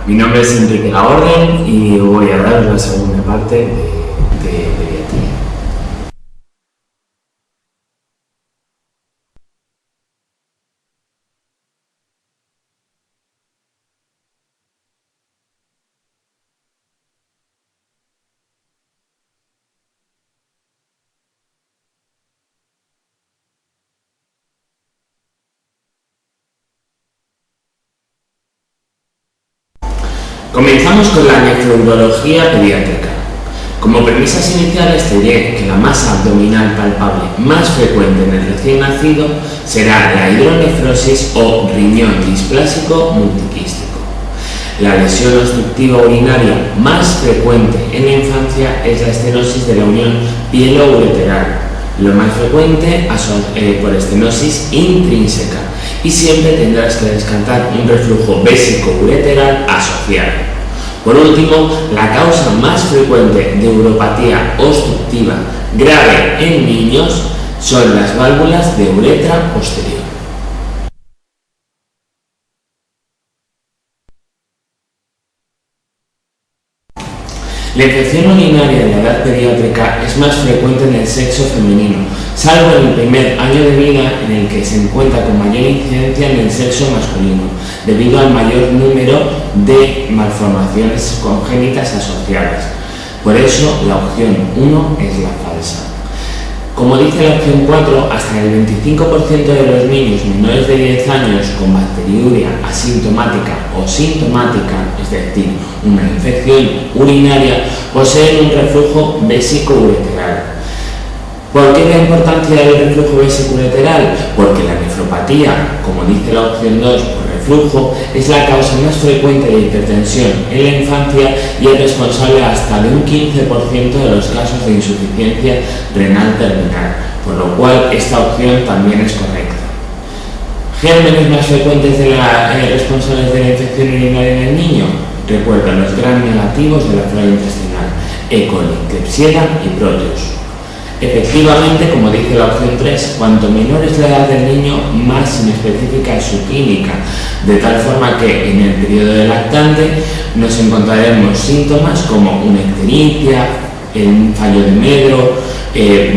Mi nombre es Enrique Laorden y voy a dar la segunda parte de pediatría. Comenzamos con la nefrourología pediátrica. Como premisas iniciales te diré que la masa abdominal palpable más frecuente en el recién nacido será la hidronefrosis o riñón displásico multiquístico. La lesión obstructiva urinaria más frecuente en la infancia es la estenosis de la unión pielo-ureteral, lo más frecuente por estenosis intrínseca, y siempre tendrás que descartar un reflujo vésico-ureteral asociado. Por último, la causa más frecuente de uropatía obstructiva grave en niños son las válvulas de uretra posterior. La infección urinaria en la edad pediátrica es más frecuente en el sexo femenino, salvo en el primer año de vida, en el que se encuentra con mayor incidencia en el sexo masculino, debido al mayor número de malformaciones congénitas asociadas. Por eso, la opción 1 es la falsa. Como dice la opción 4, hasta el 25% de los niños menores de 10 años con bacteriuria asintomática o sintomática, es decir, una infección urinaria, poseen un reflujo vésico-ureteral. ¿Por qué la importancia del reflujo vésico-ureteral? Porque la nefropatía, como dice la opción 2, por reflujo, es la causa más frecuente de hipertensión en la infancia y es responsable hasta de un 15% de los casos de insuficiencia renal terminal, por lo cual esta opción también es correcta. Gérmenes más frecuentes responsables de la infección urinaria en el niño. Recuerda los gram negativos de la flora intestinal, E. coli, Klebsiella y Proteus. Efectivamente, como dice la opción 3, cuanto menor es la edad del niño, más inespecífica es su clínica, de tal forma que en el periodo de lactante nos encontraremos síntomas como una ictericia, un fallo de medro,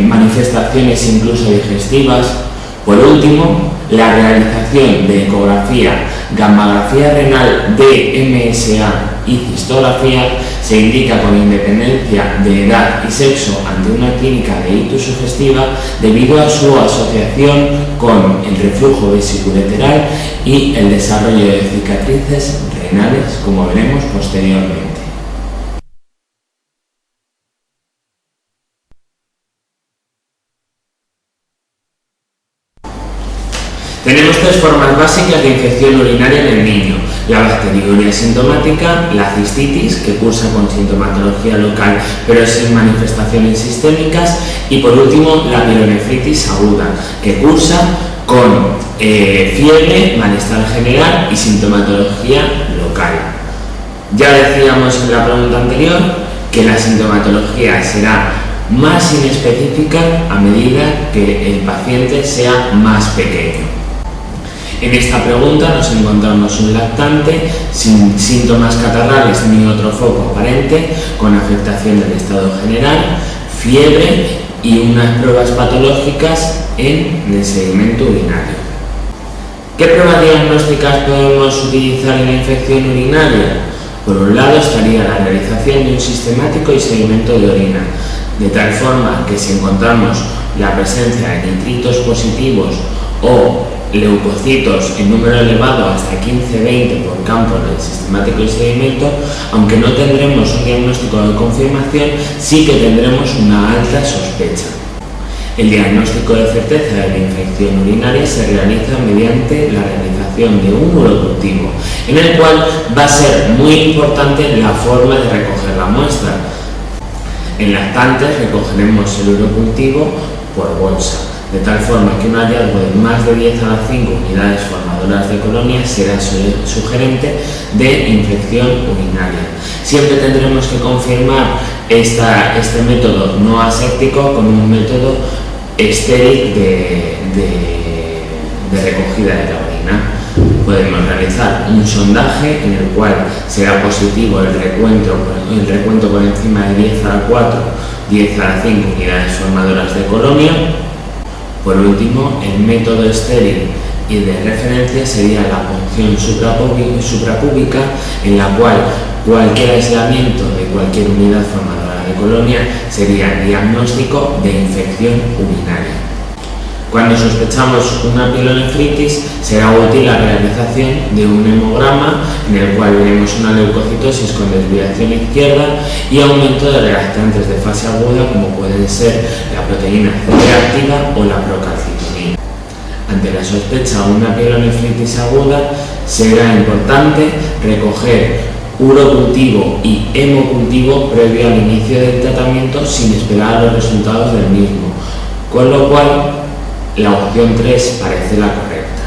manifestaciones incluso digestivas. Por último, la realización de ecografía, gammagrafía renal, DMSA y cistografía se indica con independencia de edad y sexo ante una clínica de ictus sugestiva debido a su asociación con el reflujo vesicoureteral y el desarrollo de cicatrices renales, como veremos posteriormente. Tenemos tres formas básicas de infección urinaria en el niño: la bacteriuria asintomática, la cistitis, que cursa con sintomatología local pero sin manifestaciones sistémicas, y por último la pielonefritis aguda, que cursa con fiebre, malestar general y sintomatología local. Ya decíamos en la pregunta anterior que la sintomatología será más inespecífica a medida que el paciente sea más pequeño. En esta pregunta nos encontramos un lactante sin síntomas catarrales ni otro foco aparente, con afectación del estado general, fiebre y unas pruebas patológicas en el sedimento urinario. ¿Qué pruebas diagnósticas podemos utilizar en la infección urinaria? Por un lado estaría la realización de un sistemático y seguimiento de orina, de tal forma que si encontramos la presencia de nitritos positivos o leucocitos en número elevado hasta 15-20 por campo del sistemático y sedimento, aunque no tendremos un diagnóstico de confirmación, sí que tendremos una alta sospecha. El diagnóstico de certeza de la infección urinaria se realiza mediante la realización de un urocultivo, en el cual va a ser muy importante la forma de recoger la muestra. En lactantes recogeremos el urocultivo por bolsa, de tal forma que un hallazgo de más de 10 a la 5 unidades formadoras de colonias será sugerente de infección urinaria. Siempre tendremos que confirmar este método no aséptico con un método estéril de recogida de la orina. Podemos realizar un sondaje en el cual será positivo el recuento por encima de 10 a la 4, 10 a la 5 unidades formadoras de colonia. Por último, el método estéril y de referencia sería la punción suprapúbica, en la cual cualquier aislamiento de cualquier unidad formadora de colonia sería diagnóstico de infección urinaria. Cuando sospechamos una pielonefritis, será útil la realización de un hemograma en el cual veremos una leucocitosis con desviación izquierda y aumento de reactantes de fase aguda, como pueden ser la proteína C reactiva o la procalcitonina. Ante la sospecha de una pielonefritis aguda, será importante recoger urocultivo y hemocultivo previo al inicio del tratamiento sin esperar los resultados del mismo, con lo cual la opción 3 parece la correcta: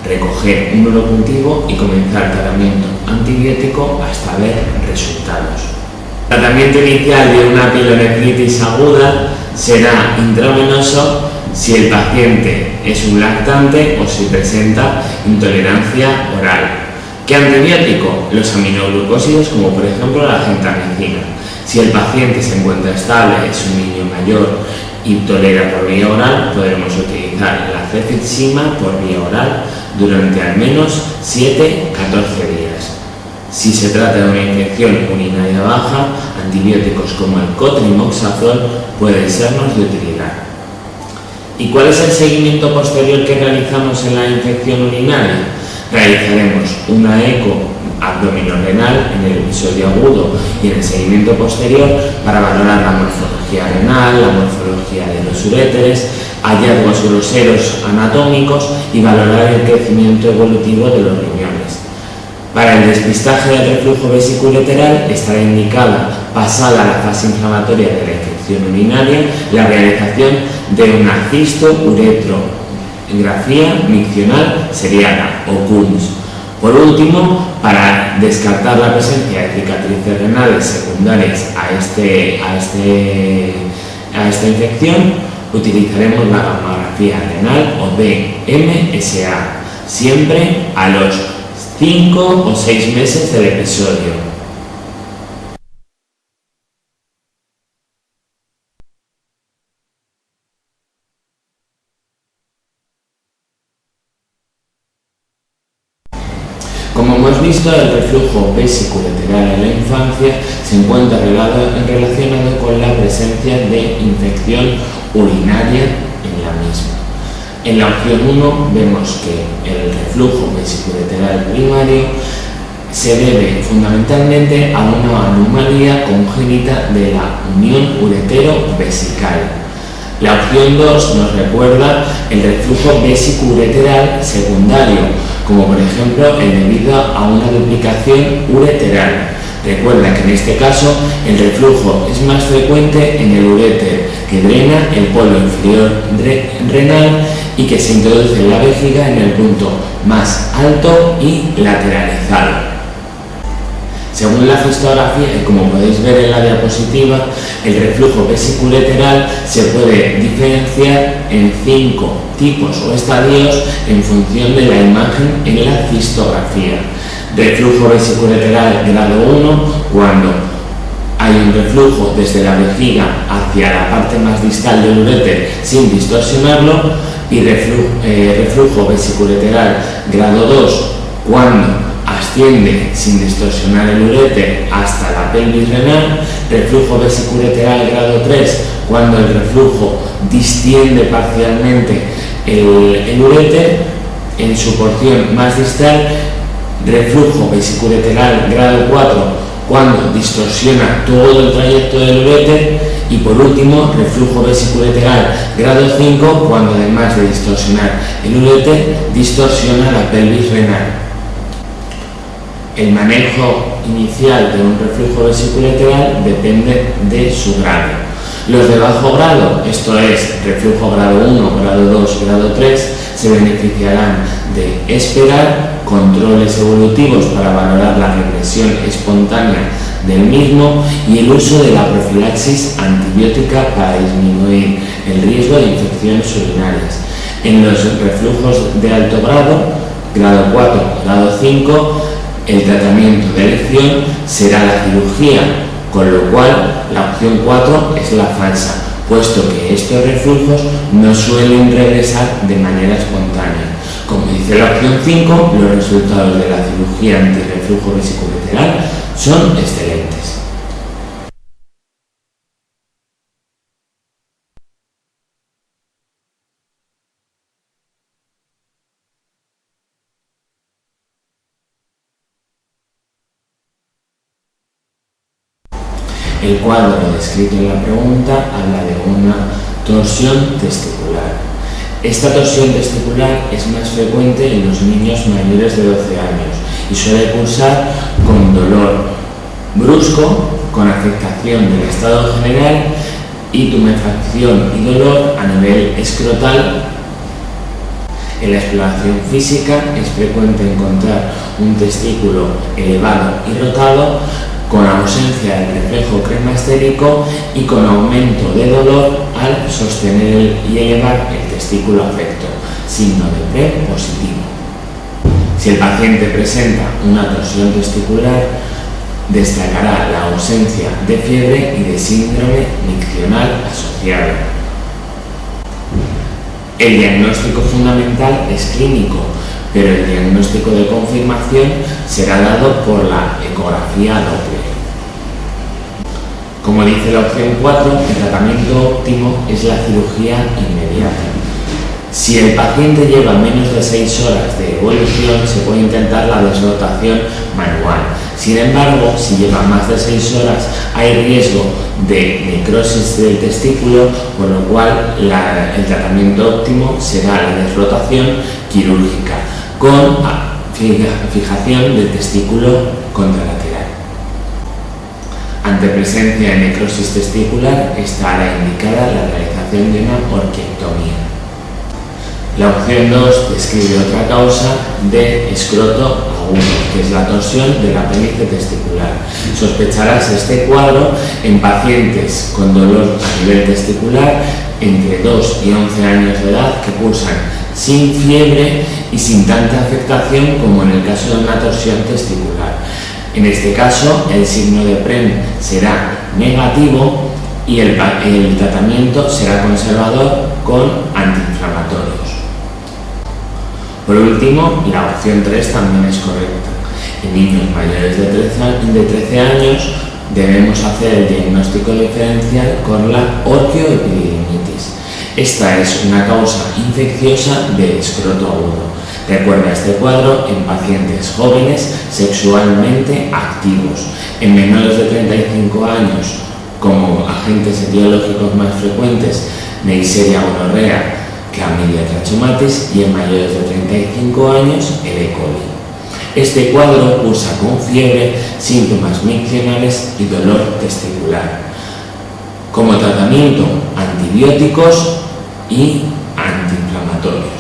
recoger un urocultivo y comenzar tratamiento antibiótico hasta ver resultados. El tratamiento inicial de una pielonefritis aguda será intravenoso si el paciente es un lactante o si presenta intolerancia oral. ¿Qué antibiótico? Los aminoglucósidos, como por ejemplo la gentamicina. Si el paciente se encuentra estable, es un niño mayor y tolera por vía oral, podremos utilizar la cefixima por vía oral durante al menos 7-14 días. Si se trata de una infección urinaria baja, antibióticos como el cotrimoxazol pueden sernos de utilidad. ¿Y cuál es el seguimiento posterior que realizamos en la infección urinaria? Realizaremos una eco abdominorenal en el episodio agudo y en el seguimiento posterior para valorar la morfología renal, la morfología de los uréteres, hallazgos groseros anatómicos y valorar el crecimiento evolutivo de los riñones. Para el despistaje del reflujo vesiculolateral estará indicada, pasada la fase inflamatoria de la infección urinaria, la realización de una cisto-uretrografía miccional seriada o CUMS. Por último, para descartar la presencia de cicatrices renales secundarias a esta infección, utilizaremos la gamografía renal o DMSA, siempre a los 5 o 6 meses del episodio. Como hemos visto, el reflujo vesiculolateral en la infancia se encuentra relacionado con la presencia de infección urinaria en la misma. En la opción 1 vemos que el reflujo vesiculolateral primario se debe fundamentalmente a una anomalía congénita de la unión uretero-vesical. La opción 2 nos recuerda el reflujo vesicoureteral secundario, como por ejemplo el debido a una duplicación ureteral. Recuerda que en este caso el reflujo es más frecuente en el uréter, que drena el polo inferior renal y que se introduce en la vejiga en el punto más alto y lateralizado. Según la histografía, y como podéis ver en la diapositiva, el reflujo vesiculolateral se puede diferenciar en 5 tipos o estadios en función de la imagen en la histografía. Reflujo vesiculolateral grado 1, cuando hay un reflujo desde la vejiga hacia la parte más distal del uréter sin distorsionarlo, y reflujo vesiculolateral grado 2, cuando asciende sin distorsionar el uréter hasta la pelvis renal. Reflujo vesiculolateral grado 3, cuando el reflujo distiende parcialmente el uréter en su porción más distal. Reflujo vesiculolateral grado 4, cuando distorsiona todo el trayecto del uréter. Y por último, reflujo vesiculolateral grado 5, cuando además de distorsionar el uréter, distorsiona la pelvis renal. El manejo inicial de un reflujo vesiculolateral depende de su grado. Los de bajo grado, esto es reflujo grado 1, grado 2, grado 3, se beneficiarán de esperar controles evolutivos para valorar la regresión espontánea del mismo y el uso de la profilaxis antibiótica para disminuir el riesgo de infecciones urinarias. En los reflujos de alto grado, grado 4 o grado 5, el tratamiento de elección será la cirugía, con lo cual la opción 4 es la falsa, puesto que estos reflujos no suelen regresar de manera espontánea. Como dice la opción 5, los resultados de la cirugía antirreflujo vesicoveteral son excelentes. El cuadro descrito en la pregunta habla de una torsión testicular. Esta torsión testicular es más frecuente en los niños mayores de 12 años y suele cursar con dolor brusco, con afectación del estado general y tumefacción y dolor a nivel escrotal. En la exploración física es frecuente encontrar un testículo elevado y rotado, con ausencia del reflejo cremastérico y con aumento de dolor al sostener y elevar el testículo afecto, signo de PRE positivo. Si el paciente presenta una torsión testicular, destacará la ausencia de fiebre y de síndrome miccional asociado. El diagnóstico fundamental es clínico, pero el diagnóstico de confirmación será dado por la ecografía Doppler. Como dice la opción 4, el tratamiento óptimo es la cirugía inmediata. Si el paciente lleva menos de 6 horas de evolución, se puede intentar la desrotación manual. Sin embargo, si lleva más de 6 horas, hay riesgo de necrosis del testículo, por lo cual el tratamiento óptimo será la desrotación quirúrgica, con fijación del testículo contralateral. Ante presencia de necrosis testicular, estará indicada la realización de una orquiectomía. La opción 2 describe otra causa de escroto agudo, que es la torsión del apéndice testicular. Sospecharás este cuadro en pacientes con dolor a nivel testicular entre 2 y 11 años de edad que cursan sin fiebre y sin tanta afectación como en el caso de una torsión testicular. En este caso, el signo de PREM será negativo y el tratamiento será conservador con antiinflamatorios. Por último, la opción 3 también es correcta. En niños mayores de 13 años debemos hacer el diagnóstico diferencial con la orquioepididimitis. Esta es una causa infecciosa de escroto agudo. Recuerda este cuadro en pacientes jóvenes sexualmente activos, en menores de 35 años, como agentes etiológicos más frecuentes, Neisseria gonorrea, Clamidia trachomatis, y en mayores de 35 años, el E. coli. Este cuadro cursa con fiebre, síntomas miccionales y dolor testicular. Como tratamiento, antibióticos y antiinflamatorios.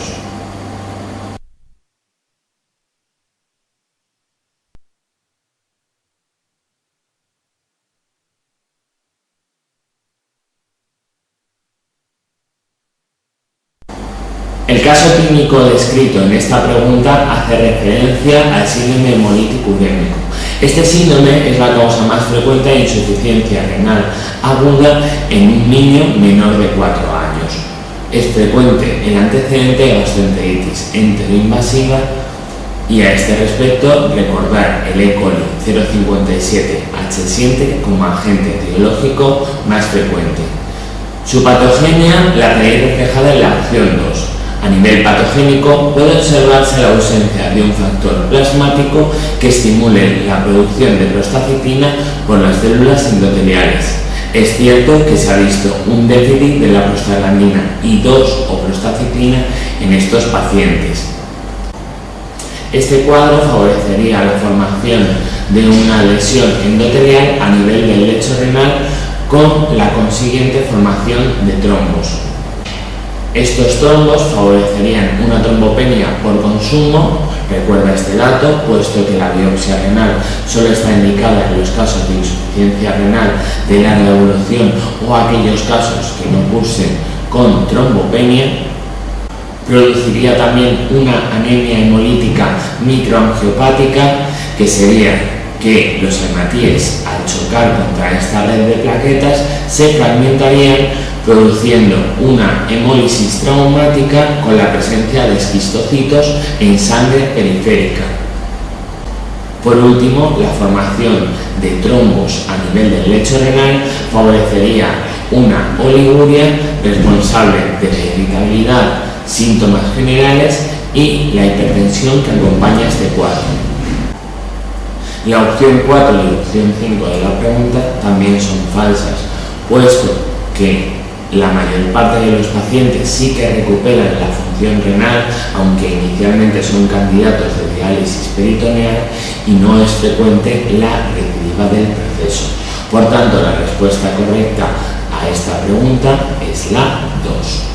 El caso clínico descrito en esta pregunta hace referencia al síndrome hemolítico urémico. Este síndrome es la causa más frecuente de insuficiencia renal aguda en un niño menor de 4 años. Es frecuente el antecedente de gastroenteritis enteroinvasiva y a este respecto recordar el E. coli 057H7 como agente etiológico más frecuente. Su patogenia la tenéis reflejada en la opción 2. A nivel patogénico puede observarse la ausencia de un factor plasmático que estimule la producción de prostaciclina por las células endoteliales. Es cierto que se ha visto un déficit de la prostaglandina I2 o prostaciclina en estos pacientes. Este cuadro favorecería la formación de una lesión endotelial a nivel del lecho renal con la consiguiente formación de trombos. Estos trombos favorecerían una trombopenia por consumo. Recuerda este dato, puesto que la biopsia renal solo está indicada en los casos de insuficiencia renal de larga evolución o aquellos casos que no cursen con trombopenia. Produciría también una anemia hemolítica microangiopática, que sería que los hematíes, al chocar contra esta red de plaquetas, se fragmentarían, produciendo una hemólisis traumática con la presencia de esquistocitos en sangre periférica. Por último, la formación de trombos a nivel del lecho renal favorecería una oliguria responsable de la irritabilidad, síntomas generales y la hipertensión que acompaña este cuadro. La opción 4 y la opción 5 de la pregunta también son falsas, puesto que la mayor parte de los pacientes sí que recuperan la función renal, aunque inicialmente son candidatos de diálisis peritoneal, y no es frecuente la recidiva del proceso. Por tanto, la respuesta correcta a esta pregunta es la 2.